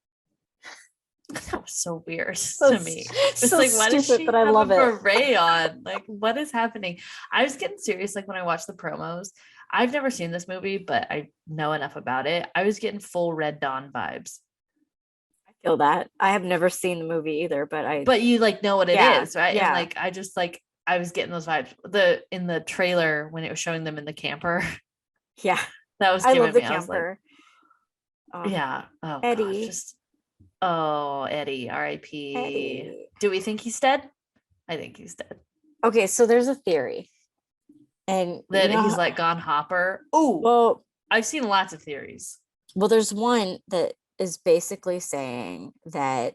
that was so weird So to me. It's so like, why does stupid, she but I have love a it. beret on? Like, what is happening? I was getting serious. Like when I watched the promos, I've never seen this movie, but I know enough about it. I was getting full Red Dawn vibes. I feel that. I have never seen the movie either, but But you like know what it is, Yeah, right? yeah. And like I just like I was getting those vibes. In the trailer when it was showing them in the camper, yeah, that was I giving love the me. I was like, camper. yeah. Oh, Eddie. Gosh, just Eddie, R.I.P. Eddie. Do we think he's dead? I think he's dead. Okay, so there's a theory, and That you know he's how- like gone Hopper. Oh, well, I've seen lots of theories. there's one that is basically saying that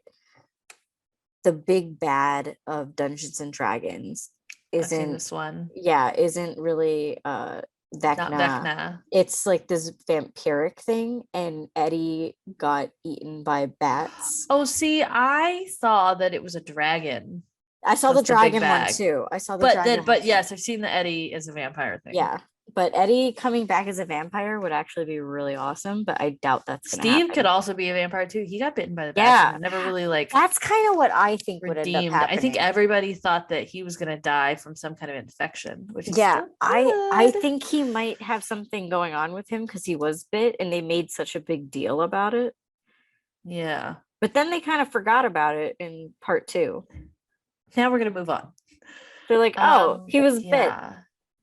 the big bad of Dungeons and Dragons I've seen isn't this one. isn't really Not Vecna. Vecna. It's like this vampiric thing, and Eddie got eaten by bats. Oh, see, I saw that it was a dragon. I saw the that's the big dragon one bag. too. I saw the But dragon then, one but too. yes, I've seen the Eddie as a vampire thing. Yeah, But Eddie coming back as a vampire would actually be really awesome, but I doubt that's gonna Steve happen. could also be a vampire too. He got bitten by the Yeah. bat and never really like That's kind of what I think would end up redeemed. I think happening. everybody thought that he was gonna die from some kind of infection, which is Yeah, still I good. think he might have something going on with him because he was bit and they made such a big deal about it. Yeah. But then they kind of forgot about it in part 2. Now we're gonna move on. They're like, oh, he was bit. Yeah.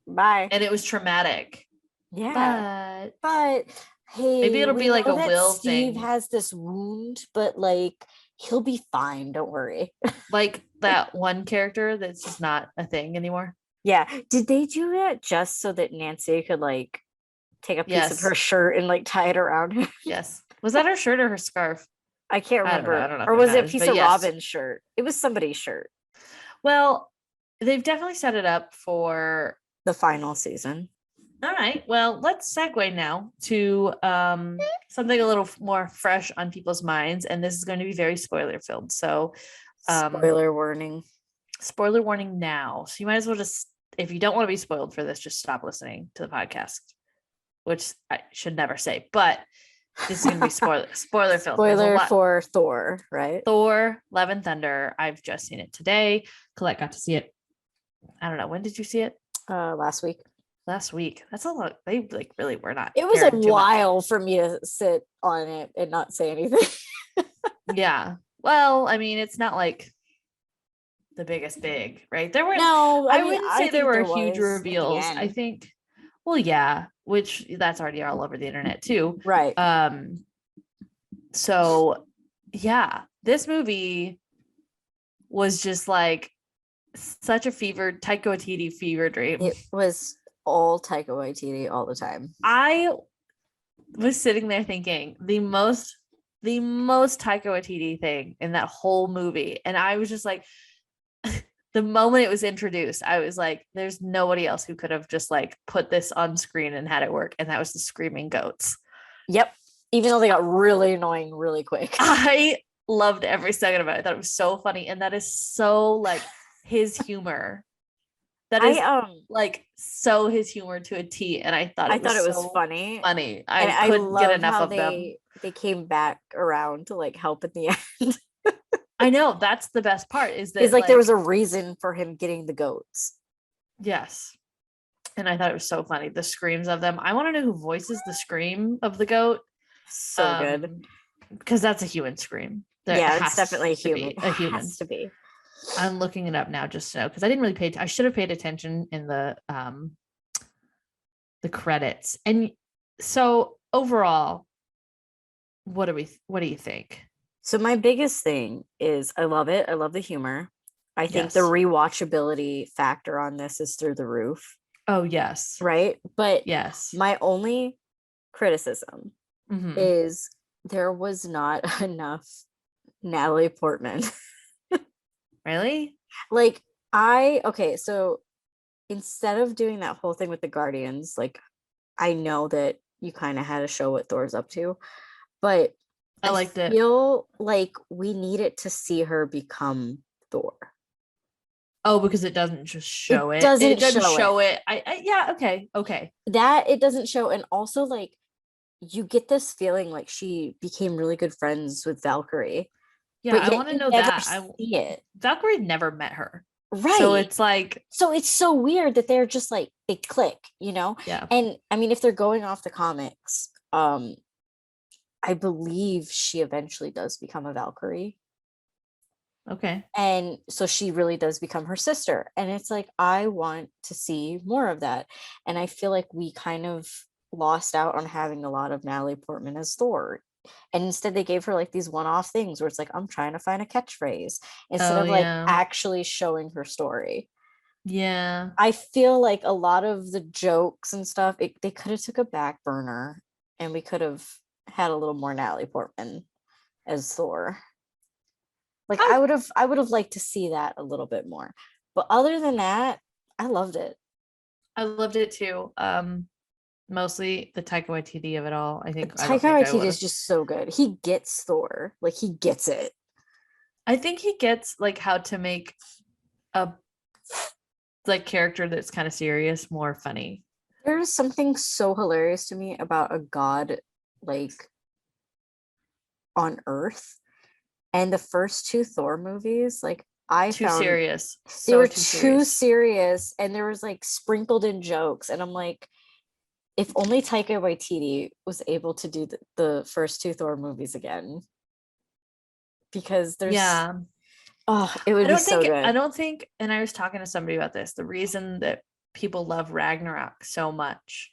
Bye. And it was traumatic. Yeah. But But hey, maybe it'll we be like know a that Will Steve thing. has this wound, but like he'll be fine. Don't worry. like that one character that's just not a thing anymore. Yeah. Did they do that just so that Nancy could like take a piece of her Yes. shirt and like tie it around him? Yes. Was that her shirt or her scarf? I can't I don't know. remember. I don't know if Or it was it a matters, piece but of yes. Robin's shirt? It was somebody's shirt. Well, they've definitely set it up for. The final season. All right. Well, let's segue now to something a little more fresh on people's minds, and this is going to be very spoiler filled. So, Spoiler warning. spoiler warning now. So you might as well just, if you don't want to be spoiled for this, just stop listening to the podcast, which I should never say. But this is going to be spoiler filled. There's a Spoiler lot- for Thor, right? Thor: Love and Thunder. I've just seen it today. Colette got to see it. I don't know, when did you see it? Last week. Last week. That's a lot. They like really were not. It was a caring too much. while for me to sit on it and not say anything. Yeah. Well, I mean, it's not like the biggest big, right? There were No, I mean, wouldn't I say think there were was huge at the reveals. I end. think, well, yeah, which that's already all over the internet too. Right. So yeah, this movie was just like such a Taika Waititi fever dream. It was all Taika Waititi all the time. I was sitting there thinking the most Taika Waititi thing in that whole movie, and I was just like, the moment it was introduced, I was like, there's nobody else who could have just like put this on screen and had it work, and that was the screaming goats. Yep. Even though they got really annoying really quick. I loved every second of it. I thought it was so funny, and that is so like his humor. That is like so his humor to a T, and I thought it was so funny. Funny. And I couldn't get love enough how of them. They came back around to like help at the end. I know, that's the best part. Is that It's like there was a reason for him getting the goats. yes. And I thought it was so funny. The screams of them. I want to know who voices the scream of the goat. So good. Because that's a human scream. Yeah, it's definitely human. A human. Has to be. I'm looking it up now just to know, because I didn't really I should have paid attention in the credits. And so overall, what do you think? So my biggest thing is I love it. I love the humor. I think the Yes. rewatchability factor on this is through the roof. Oh yes. Right. But Yes. my only criticism Mhm. is there was not enough Natalie Portman. Really? Like okay, so instead of doing that whole thing with the Guardians, like I know that you kind of had to show what Thor's up to, but I liked it. feel like we needed to see her become Thor. Oh, because it doesn't just show it. doesn't It doesn't show show it. Yeah, okay. That it doesn't show, and also like you get this feeling like she became really good friends with Valkyrie. Yeah, but I yet want to you know never that. see it. Valkyrie never met her. Right. So it's like, so it's so weird that they're just like they click, you know? yeah. And I mean, if they're going off the comics, I believe she eventually does become a Valkyrie. Okay. And so she really does become her sister. And it's like, I want to see more of that. And I feel like we kind of lost out on having a lot of Natalie Portman as Thor. And instead they gave her like these one-off things where it's like, I'm trying to find a catchphrase instead of like actually showing her story. Yeah. I feel like a lot of the jokes and stuff, they could have took a back burner and we could have had a little more Natalie Portman as Thor. Like I would have liked to see that a little bit more. But other than that, I loved it. I loved it too. Mostly the Taika Waititi of it all. I think Taika Waititi is just so good. He gets Thor. Like he gets it. I think he gets like how to make a like character that's kind of serious more funny. There's something so hilarious to me about a god like on Earth, and the first two Thor movies, like I Too found serious. they So were too too serious. serious, and there was like sprinkled in jokes, and I'm like, if only Taika Waititi was able to do the first two Thor movies again, because there's Yeah. oh, it would I be don't so think I good. don't think and I was talking to somebody about this. The reason that people love Ragnarok so much,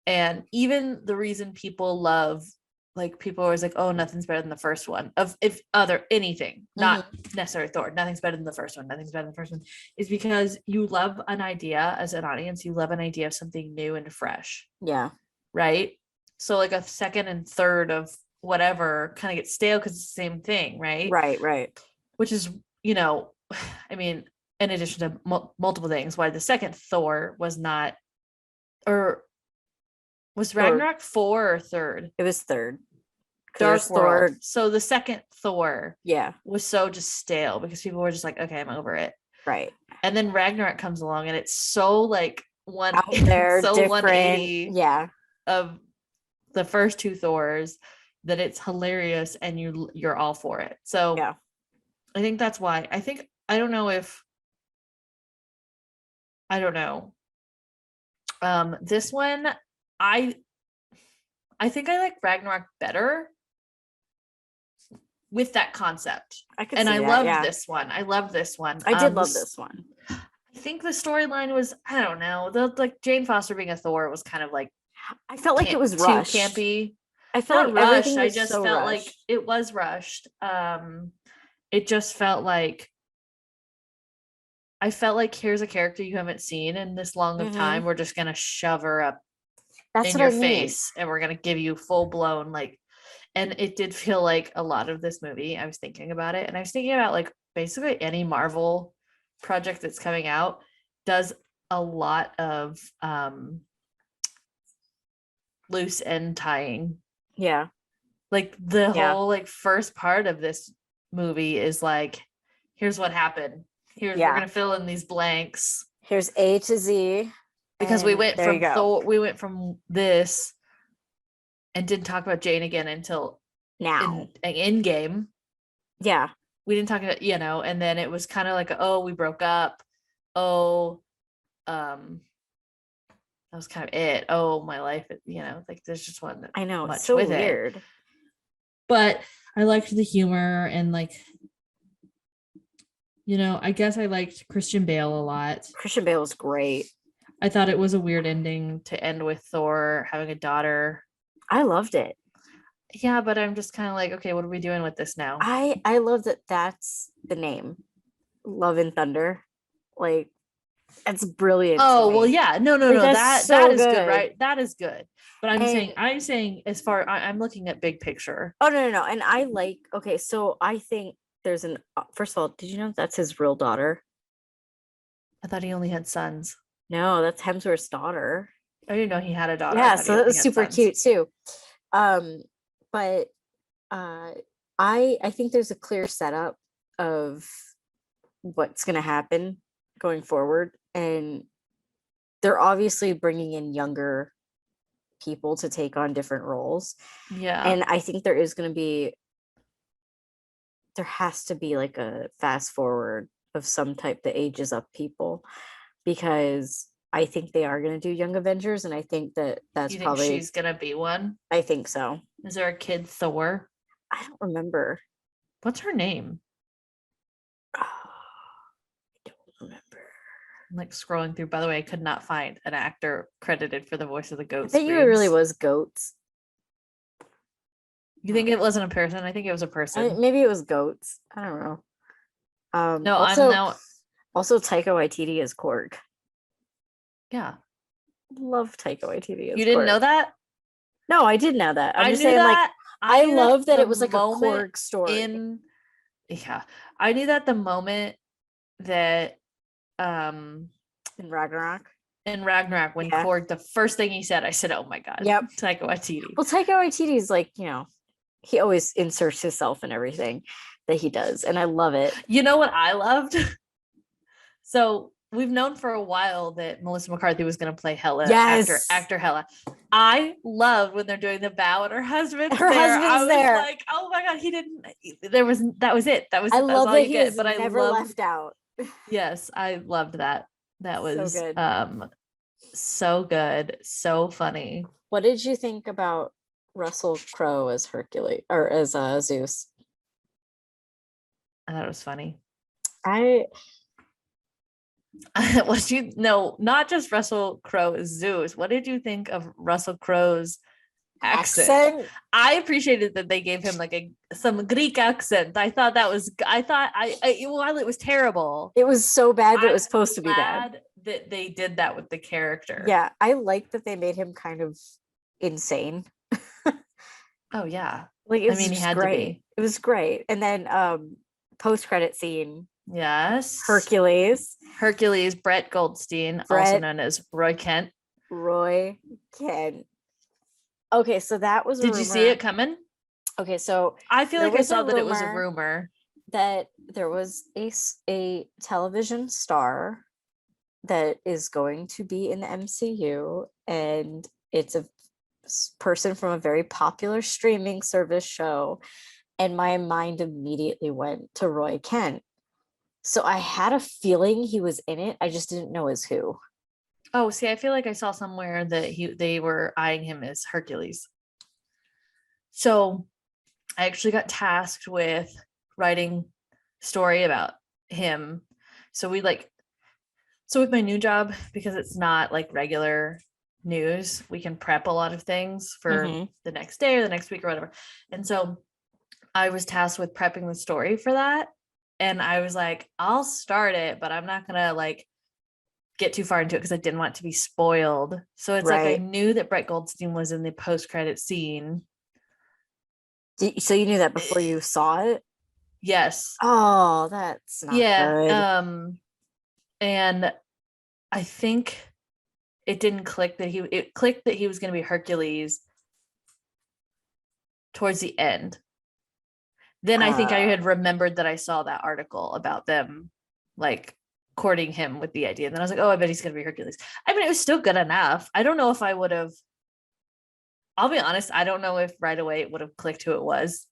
and even the reason people love, like, people are always like, oh, nothing's better than the first one of if other anything, not necessarily Thor, nothing's better than the first one, nothing's better than the first one, is because you love an idea as an audience, you love an idea of something new and fresh, Yeah, right? So like a second and third of whatever kind of gets stale because it's the same thing, right? right. Which is, you know, I mean, in addition to multiple things, why the second Thor was not, or was Or Ragnarok 4 or third? it was third. 'Cause Dark there's World. Thor, So the second Thor yeah, was so just stale because people were just like, okay, I'm over it. right. And then Ragnarok comes along and it's so like Out there, so different. 180 Yeah, of the first two Thors that it's hilarious and you're all for it. So yeah. I think that's why. I don't know. This one, I think I like Ragnarok better with that concept. I could And see I that. loved Yeah, this one. I loved this one. I did love this one. I think the storyline was, I don't know, the like Jane Foster being a Thor was kind of like I felt like it was too rushed. campy. I felt Not like everything rushed. I was just so felt like rushed. it was rushed. It just felt like, I felt like, here's a character you haven't seen in this long of time. We're just gonna shove her up That's in what your I mean. face and we're gonna give you full blown like, and it did feel like a lot of this movie. I was thinking about it, and I was thinking about like basically any Marvel project that's coming out does a lot of loose end tying. Yeah, Like the Yeah. whole like first part of this movie is like, here's what happened. We're Yeah. gonna fill in these blanks here's A to Z. because we and went there you from go. Thor, we went from this and didn't talk about Jane again until Now. in game. Yeah, We didn't talk about, and then it was kind of like, oh, we broke up. Oh, that was kind of it. Oh, my life, like there's just one I know. much It's so with it. weird. But I liked the humor and like, I guess I liked Christian Bale a lot. Christian Bale was great. I thought it was a weird ending. To end with Thor having a daughter. I loved it. Yeah, but I'm just kind of like, okay, what are we doing with this now? I love that that's the name. Love and Thunder. Like, that's brilliant. Oh, well, yeah. No. Like, that's That so is good, good. right? That is good. But I'm And- saying as far, I'm looking at big picture. Oh, no. And I like, okay, so I think there's first of all, did you know that's his real daughter? I thought he only had sons. No, that's Hemsworth's daughter. I didn't know he had a daughter. Yeah, I thought he so that only was had super sons. cute too. But I think there's a clear setup of what's going to happen going forward, and they're obviously bringing in younger people to take on different roles. Yeah. And I think there has to be like a fast forward of some type that ages up people, because I think they are going to do Young Avengers, and I think that's you think probably she's gonna be one? I think so. Is there a kid Thor? I don't remember. What's her name? I don't remember. I'm like scrolling through. By the way, I could not find an actor credited for the voice of the I goat. think it really was goats. You think it wasn't a person? I think it was a person. Maybe it was goats. I don't know. No, also, I'm now. Also, Taika Waititi is Korg. Yeah. Love Taika Waititi. You didn't know that? No, I did know that. I'm I just knew saying, like, that. I knew love that the it was like a moment Korg story. Yeah, I knew that the moment that in Ragnarok. when Yeah. Korg, the first thing he said, I said, "Oh my god!" Yep. Taika Waititi. Well, Taika Waititi is like, he always inserts himself in everything that he does, and I love it. You know what I loved? So we've known for a while that Melissa McCarthy was going to play Hela, Yes. actor Hela. I love when they're doing the bow and her husband's Her there. I husband's was there. like, oh my god, he didn't. That was it. That was I it. That's love all that you he get. is But I never love. left out. Yes, I loved that. That So was good. so good, so funny. What did you think about Russell Crowe as Hercules or as Zeus? I thought it was funny. I What you no, not just Russell Crowe as Zeus. What did you think of Russell Crowe's accent? I appreciated that they gave him like some Greek accent. I thought while it was terrible, it was so bad, but it I'm was supposed to be bad. glad that they did that with the character. Yeah, I like that they made him kind of insane. Oh yeah. Like it was he just had great. to be. It was great. And then post-credit scene, Yes. Hercules, Brett Goldstein, also Brett- known as Roy Kent. Roy Kent. Okay, so that was a Did you see rumor. it coming? Okay, so I feel There like I was a saw that it was a rumor. rumor. that there was a television star that is going to be in the MCU, and it's a person from a very popular streaming service show, and my mind immediately went to Roy Kent. So I had a feeling he was in it. I just didn't know as who. Oh, see, I feel like I saw somewhere that they were eyeing him as Hercules. So I actually got tasked with writing story about him. So with my new job, because it's not like regular news, we can prep a lot of things for Mhm. the next day or the next week or whatever. And so I was tasked with prepping the story for that. And I was like, I'll start it, but I'm not gonna like get too far into it because I didn't want it to be spoiled. So it's like I Right. knew that Brett Goldstein was in the post-credit scene. So you knew that before you saw it? Yes. Oh, that's not good. And I think it didn't click that it clicked that he was going to be Hercules towards the end. Then I think I had remembered that I saw that article about them like courting him with the idea. And then I was like, oh, I bet he's going to be Hercules. I mean, it was still good enough. I don't know if I would have, I'll be honest, I don't know if right away it would have clicked who it was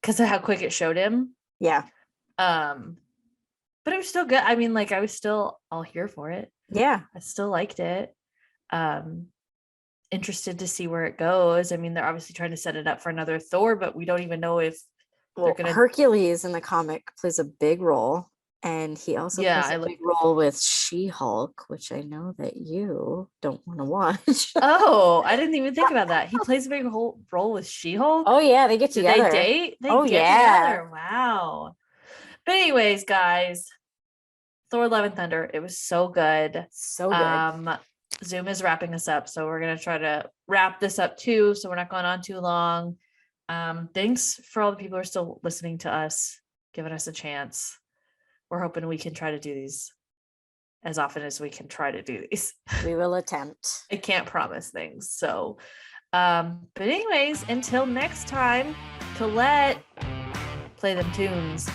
because of how quick it showed him. Yeah. But it was still good. I mean, like I was still all here for it. Yeah. I still liked it. Interested to see where it goes. I mean, they're obviously trying to set it up for another Thor, but we don't even know if Well, gonna- Hercules in the comic plays a big role, and he also Yeah, plays a big role with She-Hulk, which I know that you don't want to watch. Oh, I didn't even think about that. He plays a big role with She-Hulk. Oh yeah, they get Did together. they date? They Oh, get yeah. together. Wow. But anyways, guys, Thor: Love and Thunder. It was so good. So good. Zoom is wrapping us up, so we're gonna try to wrap this up too, so we're not going on too long. Thanks for all the people who are still listening to us, giving us a chance. We're hoping we can try to do these as often as we can try to do these. We will attempt. I can't promise things. So, but anyways, until next time, Colette, play them tunes.